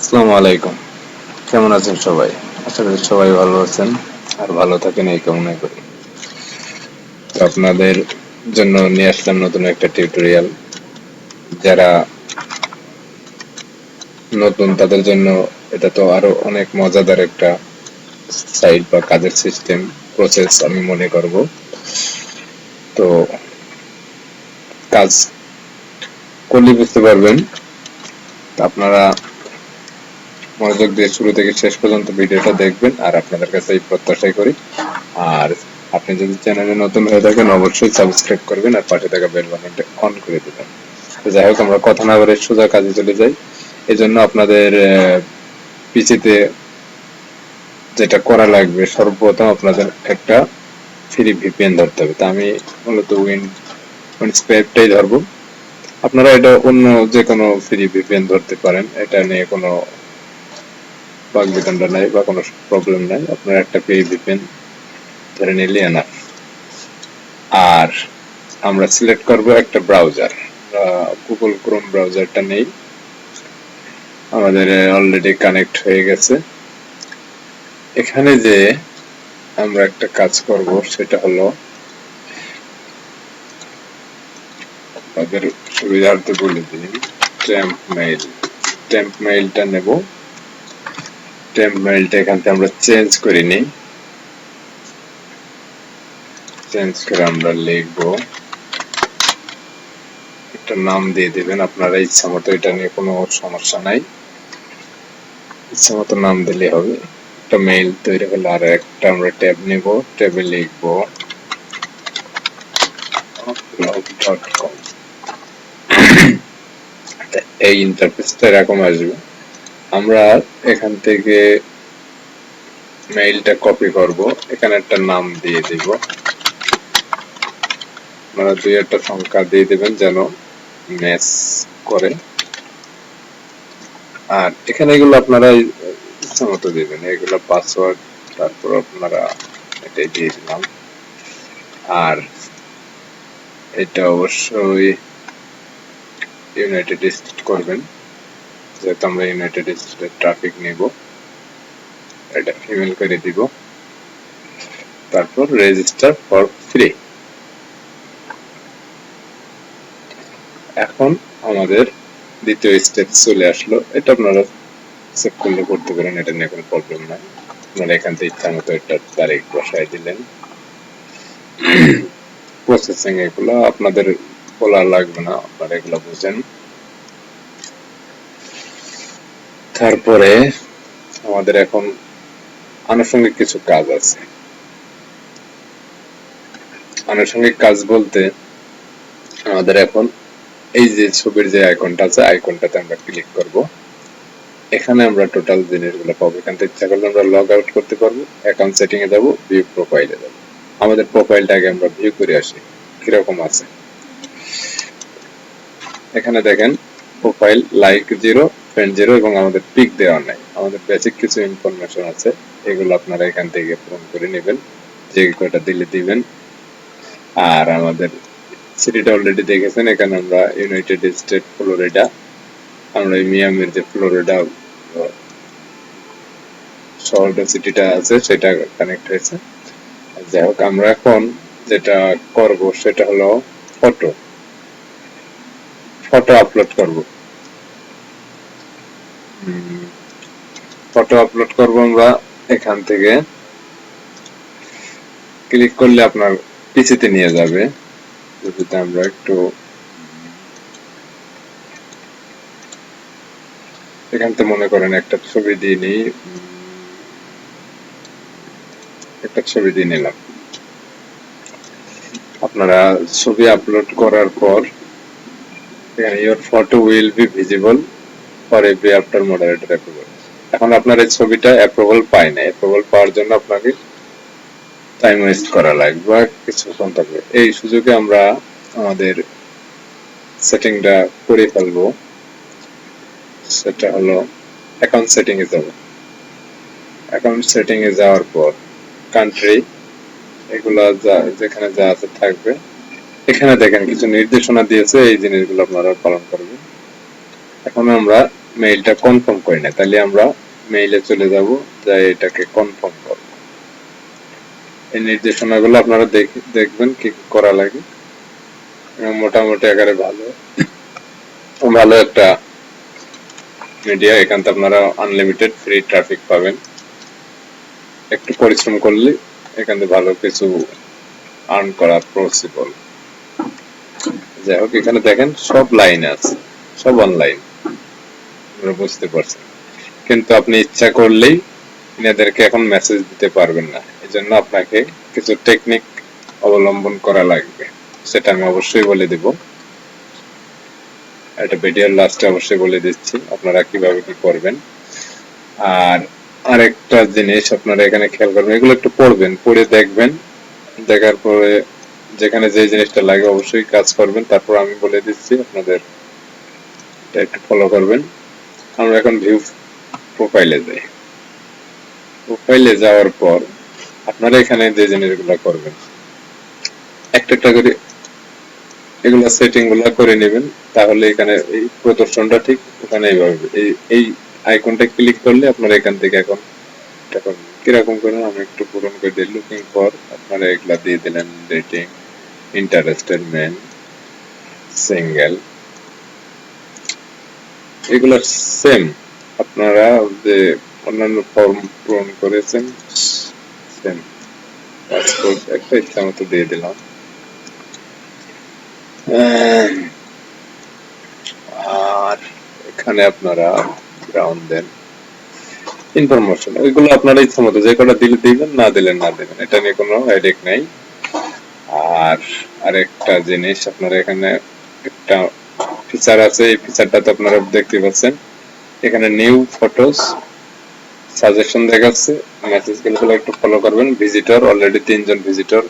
আসসালামু আলাইকুম। কেমন আছেন সবাই? আশা করি সবাই ভালো আছেন আর ভালো থাকেন এই কামনা করি। তো আপনাদের জন্য নিয়ে আসলাম নতুন একটা টিউটোরিয়াল। যারা নতুন তাদের জন্য এটা তো আরো অনেক মজাদার একটা সাইট বা কাজের সিস্টেম প্রসেস আমি মনে করব। তো কাজ করলে বুঝতে পারবেন। আপনারা মনোযোগ দিয়ে শুরু থেকে শেষ পর্যন্ত ভিডিওটা দেখবেন আর আপনাদের কাছে এই প্রত্যাশাই করি। আর আপনি যদি চ্যানেলে নতুন হয়ে থাকেন অবশ্যই সাবস্ক্রাইব করবেন আর পাশে থাকা বেল বাটনটা অন করে দিবেন। তো যাই হোক, আমরা কথা না বলে সোজা কাজে চলে যাই। এজন্য আপনাদের পিসিতে যেটা করা লাগবে, সর্বপ্রথম আপনাদের একটা ফ্রি ভিপিএন ধরতে হবে। তা আমি মূলত উইন্ডস্ক্রাইবটাই ধরবো। আপনারা এটা অন্য যে কোনো ফ্রি ভিপিএন ধরতে পারেন, এটা নিয়ে কোনো বাকবিতণ্ডা নাই বা কোনো প্রবলেম নাই। আপনারা একটা ফ্রি ভিপিএন ধরে নিলে এনাফ। আর আমরা সিলেক্ট করব একটা ব্রাউজার। গুগল ক্রোম ব্রাউজারটা নেই, আমাদের অলরেডি কানেক্ট হয়ে গেছে। এখানে যে আমরা একটা কাজ করব সেটা হলো, আপনাদের সুবিধার্থে বলে দিই, টেম্প মেইলটা নেব। টেম্প মেইলটা এখান থেকে আমরা চেঞ্জ করে নিই। চেঞ্জ করে আমরা লিখবো, একটা নাম দিয়ে দিবেন আপনারা ইচ্ছা মতো, এটা নিয়ে কোনো সমস্যা নাই, ইচ্ছা মতো নাম দিলে হবে। একটা মেইল তৈরি হলো, আর একটা আমরা ট্যাব নেব, ট্যাবে লিখবো waplog.com। এই ইন্টারফেসটা এরকম আসবে। আমরা এখান থেকে মেইলটা কপি করব, এখানে একটা নাম দিয়ে দিব, আপনারা দুই একটা সংখ্যা দিয়ে দেবেন যেন ম্যাচ করে। আর এখানে এগুলো আপনারা ইচ্ছা মতো দিবেন, এগুলো পাসওয়ার্ড, তারপর আপনারা এটাই দিয়ে দিলাম। আর এটা অবশ্যই ইউনাইটেড স্টেট করবেন, যেহেতু আমরা ইউনাইটেড স্টেটের ট্রাফিক নিব। এটা ইমেল করে দিব, তারপর রেজিস্টার ফর ফ্রি। এখন আমাদের দ্বিতীয় স্টেপ চলে আসলো। এটা আপনারা সেভ করলে করতে পারেন, এটা নিয়ে কোনো প্রবলেম নাই। আপনারা এখান থেকে ইচ্ছা মতো এটা তারিখ বসায় দিলেন। প্রসেসিং এগুলো আপনাদের বলা লাগবে না, আপনারা এগুলো বুঝেন। তারপরে আমাদের এখন আনুষঙ্গিক কিছু কাজ আছে। আনুষঙ্গিক কাজ বলতে আমাদের এখন এই যে ছবির যে আইকনটা আছে, আইকনটাতে আমরা ক্লিক করব। এখানে আমরা টোটাল জিনিসগুলো পাবো। এখান থেকে ইচ্ছা করলে আমরা লগ আউট করতে পারবো, অ্যাকাউন্ট সেটিং এ যাবো, ভিউ প্রোফাইলে যাবো। আমাদের প্রোফাইলটা আগে আমরা ভিউ করে আসি কিরকম আছে। এখানে দেখেন প্রোফাইল লাইক 0, ফ্রেন্ড 0 এবং আমাদের পিক দেওয়া নাই। আমাদের বেসিক কিছু ইনফরমেশন আছে, এগুলো আপনারা এখান থেকে পূরণ করে নেবেন, যে কয়টা দিলে দিবেন। আর আমাদের সিটিটা অলরেডি দেখেছেন, এখানে আমরা ইউনাইটেড স্টেট ফ্লোরিডা, আমরা মিয়ামির যে ফ্লোরিডা শহরটা সিটিটা আছে সেটা কানেক্ট হয়েছে। যাই হোক, আমরা এখন যেটা করব সেটা হলো ফটো আপলোড করব। ফটো আপলোড করব আমরা এখান থেকে ক্লিক করলে আপনার পিসিতে নিয়ে যাবে। যদি আমরা একটু এখান থেকে মনে করেন একটা ছবি দিয়ে নিই, একটা ছবি দিয়ে নিলাম। আপনারা ছবি আপলোড করার পর এখানে your photo will be visible for every after moderator approval। এখন আপনার এই ছবিটা অ্যাপ্রুভাল পায় না, অ্যাপ্রুভাল পাওয়ার জন্য আপনাকে টাইম ওয়েস্ট করা লাগবে বা কিছুক্ষণ থাকবে। এই সুযোগে আমরা আমাদের সেটিংটা করে ফেলবো। সেটা হলো অ্যাকাউন্ট সেটিং এ যাব। অ্যাকাউন্ট সেটিং এ যাওয়ার পর কান্ট্রি, এগুলা যেখানে যা আছে থাকবে। এখানে দেখেন কিছু নির্দেশনা দিয়েছে, এই জিনিসগুলো আপনারা পালন করবেন। এখন আমরা মেইলটা কনফার্ম করি না, তাহলে আমরা মেইলে চলে যাব, যাই এটাকে কনফার্ম করব। এই নির্দেশনাগুলো আপনারা দেখবেন কি করা লাগে। মোটামুটি আকারে ভালো একটা মিডিয়া। এখান থেকে আপনারা আনলিমিটেড ফ্রি ট্রাফিক পাবেন। একটু পরিশ্রম করলে এখান থেকে ভালো কিছু আর্ন করা পসিবল। যাই হোক, এখানে দেখেন সব লাইন আছে, সব অনলাইন, আপনারা বুঝতে পারছেন। কিন্তু আপনি ইচ্ছা করলেই এনাদেরকে এখন মেসেজ দিতে পারবেন না। এজন্য আপনাকে কিছু টেকনিক অবলম্বন করা লাগবে, সেটা আমি অবশ্যই বলে দিব। এটা ভিডিওর লাস্টে অবশ্যই বলে দিচ্ছি আপনারা কিভাবে কি করবেন। আর আরেকটা জিনিস আপনারা এখানে খেয়াল করবেন, এগুলো একটু পড়বেন, পড়ে দেখবেন, দেখার পরে যেখানে যে জিনিসটা লাগে অবশ্যই কাজ করবেন। তারপর আমি বলে দিচ্ছি, আপনাদের এটা একটু ফলো করবেন। আমরা এখন ভিউ প্রোফাইলে যাই। প্রোফাইলে যাওয়ার পর আপনারা এখানে যে জিনিসগুলো করবেন, একটা একটা করে এগুলো সেটিং গুলো করে নেবেন। তাহলে এখানে এই প্রদর্শনটা ঠিক ওখানে এইভাবে এই আইকনটা ক্লিক করলে আপনারা এখান থেকে এখন কিরকম করে আমি একটু পূরণ করে দিই। লুকিং ফর আপনারা এগুলা দিয়ে দিলেন, ডেটিং, ইন্টারেস্টেড মেন, সিঙ্গেল, এগুলো সেম আপনারা যে অন্যান্য ফর্ম পূরণ করেছেন সেম। পাসপোর্ট একটা ইচ্ছা মতো দিয়ে দিলাম। আর এখানে আপনারা গ্রাউন্ড দেন, ইনফরমেশন ওইগুলো আপনারা ইচ্ছা মতো যে কটা দিলে দিবেন, না দিলে না দিবেন, এটা নিয়ে কোনো হেডেক নাই। আর আরেকটা জিনিস, আপনারা এখানে একটা ফিচার আছে, এই ফিচারটা তো আপনারা দেখতে পাচ্ছেন। এখানে নিউ ফটোস সাজেশন দেখাচ্ছে, মেসেজ গুলো একটু ফলো করবেন। ভিজিটর অলরেডি 3 জন ভিজিটর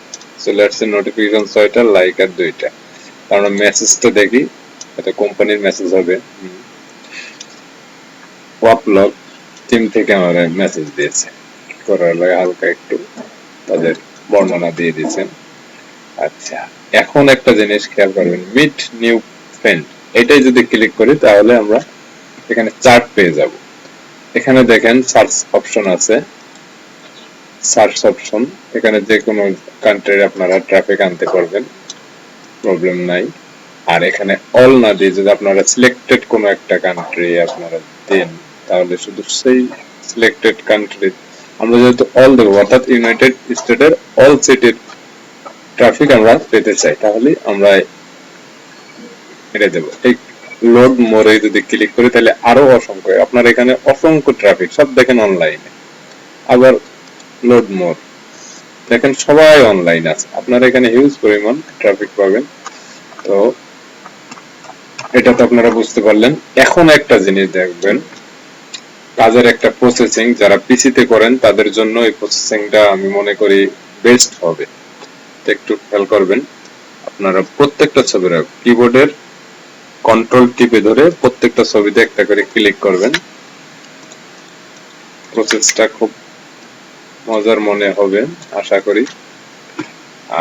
চলে আসছে, নোটিফিকেশন 6টা, লাইক আর 2টা। আমরা মেসেজটা দেখি, এটা কোম্পানির মেসেজ হবে। ওয়াপলগ টিম থেকে আমাদের মেসেজ দিয়েছে, করার লাগে হালকা একটু তাদের বর্ণনা দিয়ে দিয়েছেন। আচ্ছা, এখন একটা জিনিস খেয়াল করবেন, মিট নিউ ফ্রেন্ড, এটাই যদি ক্লিক করি তাহলে আমরা এখানে চার্ট পেয়ে যাব। এখানে দেখেন সার্চ অপশন আছে, সার্চ অপশন, এখানে যে কোনো কান্ট্রির আপনারা ট্রাফিক আনতে পারবেন, প্রবলেম নাই। আর এখানে অল না দিয়ে যদি আপনারা সিলেক্টেড কোনো একটা কান্ট্রি আপনারা দেন, তাহলে শুধু সেই সিলেক্টেড কান্ট্রি আমরা যেহেতু অল দেবো, অর্থাৎ ইউনাইটেড স্টেটের অল সিটির ট্রাফিক আমরা পেতে চাই, তাহলে আমরা এটা দেবো। এই লোড মোরে যদি ক্লিক করি তাহলে আরো অসংখ্য, আপনার এখানে অসংখ্য ট্রাফিক সব দেখেন অনলাইনে। আবার লোড মোর দেখেন সবাই অনলাইন আছে, আপনারা এখানে হিউজ পরিমাণ ট্রাফিক পাবেন। তো এটা তো আপনারা বুঝতে পারলেন। এখন একটা জিনিস দেখবেন, কাজের একটা প্রসেসিং যারা পিসিতে করেন তাদের জন্য এই প্রসেসিংটা আমি মনে করি বেস্ট হবে। একটু খেয়াল করবেন, আপনারা প্রত্যেকটা ছবির কিবোর্ডের কন্ট্রোল টিপে ধরে প্রত্যেকটা ছবিতে একটা করে ক্লিক করবেন। প্রসেসটা খুব মজার মনে হবে আশা করি।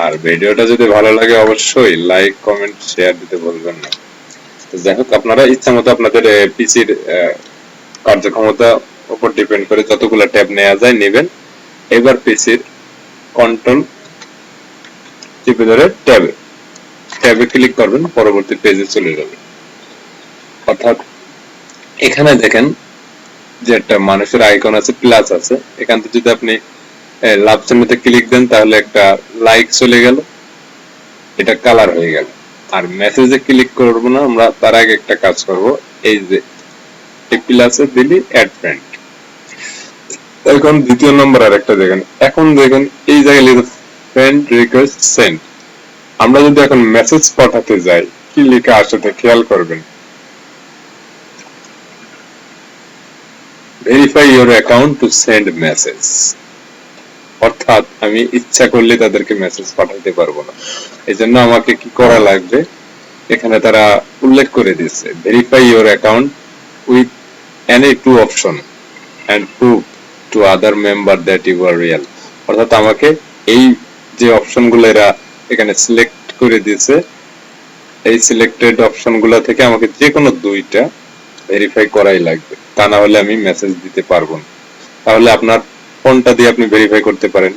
আর ভিডিওটা যদি ভালো লাগে অবশ্যই লাইক, কমেন্ট, শেয়ার দিতে ভুলবেন না। যাই হোক, আপনারা ইচ্ছা মতো আপনাদের পিসির কার্যক্ষমতা উপর ডিপেন্ড করে যতগুলো ট্যাব নেওয়া যায় নেবেন। এবার পিসির কন্ট্রোল টিপে ধরে ট্যাবে ক্লিক করবেন, পরবর্তী পেজে চলে যাবে। অর্থাৎ এখানে দেখেন যে একটা মানুষের আইকন আছে, প্লাস আছে, এখান থেকে যদি আপনি লাভ চিহ্নতে ক্লিক দেন তাহলে একটা লাইক চলে গেল, এটা কালার হয়ে গেল। আর মেসেজে ক্লিক করব না, আমরা তার আগে একটা কাজ করব, এই যে এই প্লাসে দিলি অ্যাড ফ্রেন্ড। এখন দ্বিতীয় নম্বর আর একটা দেখেন, এখন দেখেন এই জায়গায় লিখে ফ্রেন্ড রিকোয়েস্ট সেন্ড। আমরা যদি এখন মেসেজ পাঠাতে যাই, কি লেখা আসে খেয়াল করবেন, verify your account to send message. অর্থাৎ আমি ইচ্ছা করলে তাদেরকে মেসেজ পাঠাতে পারবো না। এই জন্য আমাকে কি করা লাগবে, এখানে তারা উল্লেখ করে দিচ্ছে, verify your account with any two option and prove to other member that you are real. অর্থাৎ আমাকে এই যে অপশনগুলো এরা এখানে সিলেক্ট করে দিয়েছে, এই সিলেক্টেড অপশনগুলো থেকে আমাকে যে কোনো দুইটা ভেরিফাই করাই লাগবে, তা না হলে আমি মেসেজ দিতে পারবো না। তাহলে আপনার ফোনটা দিয়ে আপনি ভেরিফাই করতে পারেন,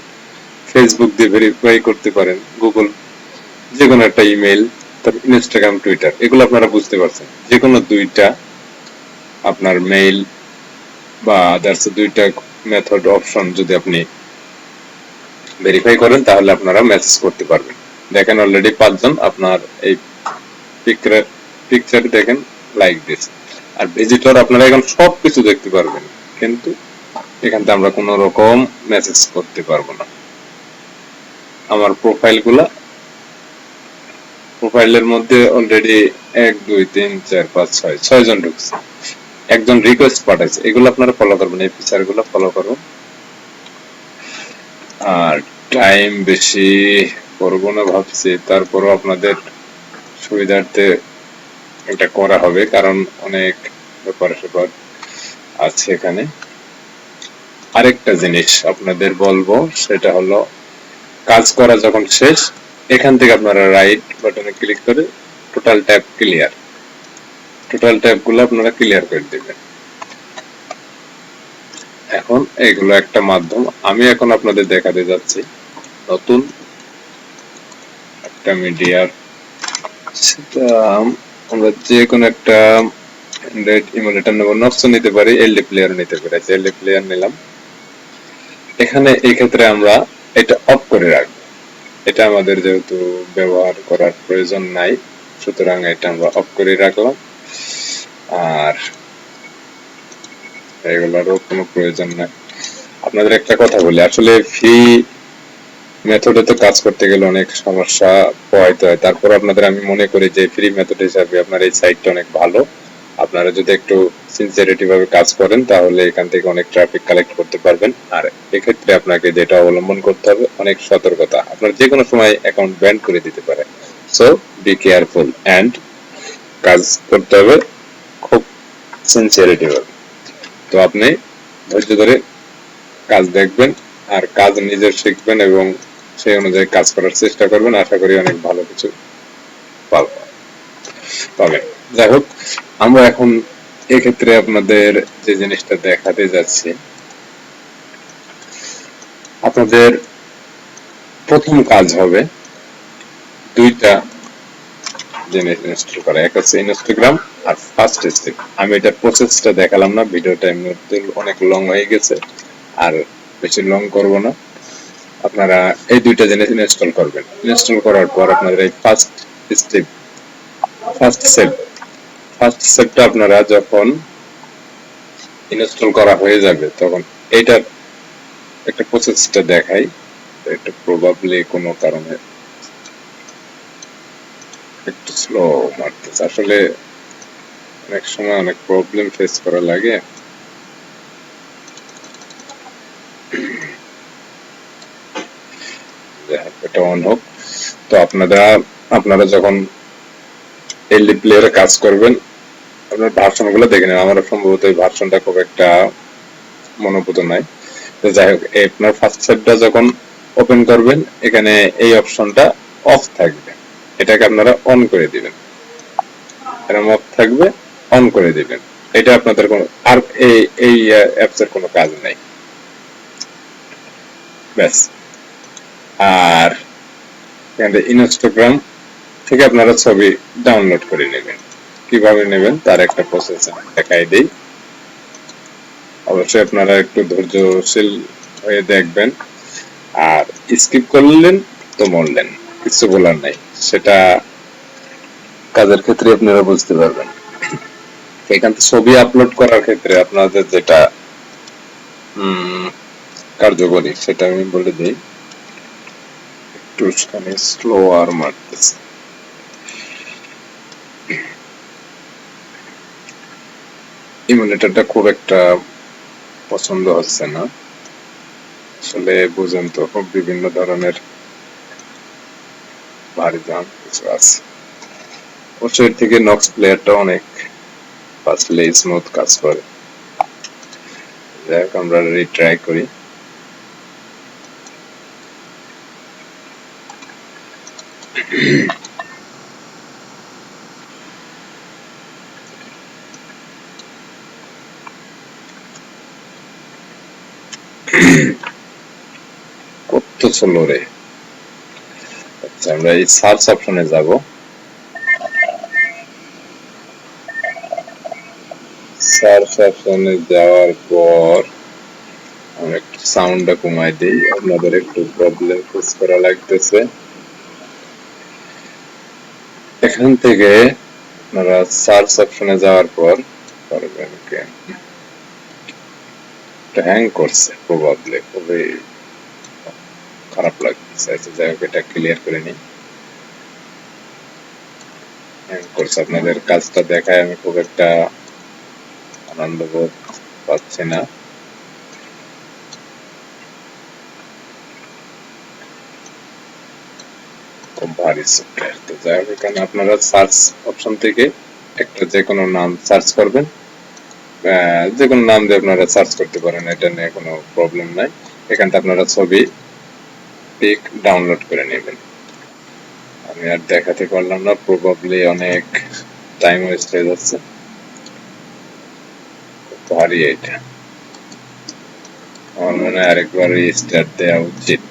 ফেসবুক দিয়ে ভেরিফাই করতে পারেন, গুগল, যে কোনো একটা ইমেল, তারপর ইনস্টাগ্রাম, টুইটার, এগুলো আপনারা বুঝতে পারছেন। যে কোনো দুইটা আপনার মেইল বা আদার্স দুইটা মেথড অপশন যদি আপনি ভেরিফাই করেন তাহলে আপনারা মেসেজ করতে পারবেন। দেখেন অলরেডি 5 জন আপনার এই পিকচার দেখেন লাইক দিয়েছে। আর ভিজিটর আপনারা এখন সবকিছু দেখতে পারবেন, কিন্তু এখান থেকে আমরা কোনো রকম মেসেজ করতে পারবো না। আমার প্রোফাইলের মধ্যে অলরেডি 1 2 3 4 5 6 জন ঢুকছে, একজন রিকোয়েস্ট পাঠাইছে। এগুলো আপনারা ফলো করবেন, এই ফিচার গুলো ফলো করুন। আর টাইম বেশি করবো না ভাবছি, তারপরও আপনাদের সুবিধার্থে এটা করা হবে, কারণ অনেক ব্যাপার স্যাপার আছে এখানে। আরেকটা জিনিস আপনাদের বলবো, সেটা হলো কাজ করা যখন শেষ, এখান থেকে আপনারা রাইট বাটনে ক্লিক করে total tab clear, total tab গুলো আপনারা ক্লিয়ার করে দিবেন। এখন এগুলো একটা মাধ্যম, আমি এখন আপনাদের দেখাতে যাচ্ছি নতুন একটা মিডিয়ার, সেটা আমরা যে কোনো একটা অ্যান্ড্রয়েড ইমুলেটর নেব, নকশা নিতে পারি, এলডি প্লেয়ার নিতে পারি। এলডি প্লেয়ার নিলাম। এখানে এই ক্ষেত্রে আমরা এটা অফ করে রাখবো, এটা আমাদের যেহেতু ব্যবহার করার প্রয়োজন নাই, সুতরাং এটা আমরা অফ করে রাখলাম। আর এগুলোরও কোনো প্রয়োজন নাই। আপনাদের একটা কথা বলি, আসলে ফ্রি মেথডে তো কাজ করতে গেলে অনেক সমস্যা পোহাইতে হয়। তারপর আপনাদের আমি মনে করি যে ফ্রি মেথড হিসাবে আপনার এই সাইটটা অনেক ভালো। আপনারা যদি একটু সিনসিয়ারিটি ভাবে কাজ করেন তাহলে এখান থেকে অনেক ট্রাফিক কালেক্ট করতে পারবেন। আর এক্ষেত্রে আপনাকে যেটা অবলম্বন করতে হবে, অনেক সতর্কতা। আপনার যে কোনো সময় অ্যাকাউন্ট ব্যান করে দিতে পারে। সো বি কেয়ারফুল অ্যান্ড কাজ করতে হবে খুব সিনসিয়ারিটি ভাবে। তো আপনি ধৈর্য ধরে কাজ দেখবেন আর কাজ নিজে শিখবেন এবং সেই অনুযায়ী কাজ করার চেষ্টা করবেন। আশা করি অনেক ভালো কিছু পাবেন। যাই হোক, আমরা এখন এক্ষেত্রে আপনাদের যে জিনিসটা দেখাতে যাচ্ছি, আপনাদের প্রথম কাজ হবে দুইটা জিনিস ইনস্টল করা। এক হচ্ছে ইনস্টাগ্রাম আর ফার্স্ট স্টেপ। আমি এটার প্রসেসটা দেখালাম না, ভিডিওটা এমনিতে অনেক লং হয়ে গেছে, আর বেশি লং করব না। আপনারা এই দুইটা জিনিস ইনস্টল করবেন। ইনস্টল করার পর আপনাদের এই ফার্স্ট স্টেপটা আপনারা যখন ইনস্টল করা হয়ে যাবে তখন এইটার একটা প্রসেসটা দেখাই। এটা প্রবাবলি কোনো কারণে একটু স্লো মারতেছে, আসলে অনেক সময় অনেক প্রবলেম ফেস করা লাগে। এটা অন হোক। তো আপনারা যখন এলডি প্লেয়ারে কাজ করবেন, আপনার ভার্সন গুলো দেখে নেন। আমার সম্ভবত এই ভার্সনটা খুব একটা মনোভূত নাই। তো যাই হোক, আপনার ফার্স্ট সেটটা যখন ওপেন করবেন, এখানে এই অপশনটা অফ থাকবে, এটাকে আপনারা অন করে দিবেন। এরকম অফ থাকবে, অন করে দিবেন। এটা আপনাদের কোনো আর এই অ্যাপস এর কোনো কাজ নাই, ব্যাস। আর এখানে ইনস্টাগ্রাম থেকে আপনারা ছবি ডাউনলোড করে নেবেন। কিভাবে নেবেন তার একটা প্রসেস দেখাই দেই। অবশ্যই আপনারা একটু ধৈর্যশীল হয়ে দেখবেন, আর স্কিপ করলেন তো মরলেন, কিছু বলার নাই। সেটা কাজের ক্ষেত্রে আপনারা বুঝতে পারবেন। এখান থেকে ছবি আপলোড করার ক্ষেত্রে আপনাদের যেটা কার্যকরী সেটা আমি বলে দিই। একটু স্লো আর মারতেছে। ইমুলেটরটা খুব একটা পছন্দ হচ্ছে না, আসলে বুঝেন তো, খুব বিভিন্ন ধরনের ভারী দাম কিছু আছে। অবশ্যই এর থেকে নক্স প্লেয়ারটা অনেক ফাস্টলি স্মুথ কাজ করে। যাই হোক, আমরা রিট্রাই করি। কত স্লো রে। আচ্ছা আমরা এই সার্চ অপশনে যাব। সার্চ অপশনে যাওয়ার পর আমি একটু সাউন্ডটা কমাই দিই, আপনাদের একটু প্রবলেম ফেস করা লাগতেছে। এখান থেকে আপনারা সার্চ অপশনে যাওয়ার পর পারবেন কি হ্যাং করছে প্রবাবলি, খুবই খারাপ লাগতেছে। আচ্ছা যাই হোক, এটা ক্লিয়ার করে নিই। হ্যাং করছে, আপনাদের কাজটা দেখায় আমি খুব একটা আনন্দ বোধ পাচ্ছি না। খুব ভারী সফটওয়্যার। তো যাই হোক, এখানে আপনারা সার্চ অপশন থেকে একটা যে কোনো নাম সার্চ করবেন, যে কোনো নাম দিয়ে আপনারা সার্চ করতে পারেন, এটা নিয়ে কোনো প্রবলেম নাই। এখানটা আপনারা ছবি পিক ডাউনলোড করে নেবেন। আমি আর দেখাতে পারলাম না, প্রবাবলি অনেক টাইম ওয়েস্ট হয়ে যাচ্ছে। ভারী এটা, আমার মনে হয় আরেকবার রিস্টার্ট দেওয়া উচিত।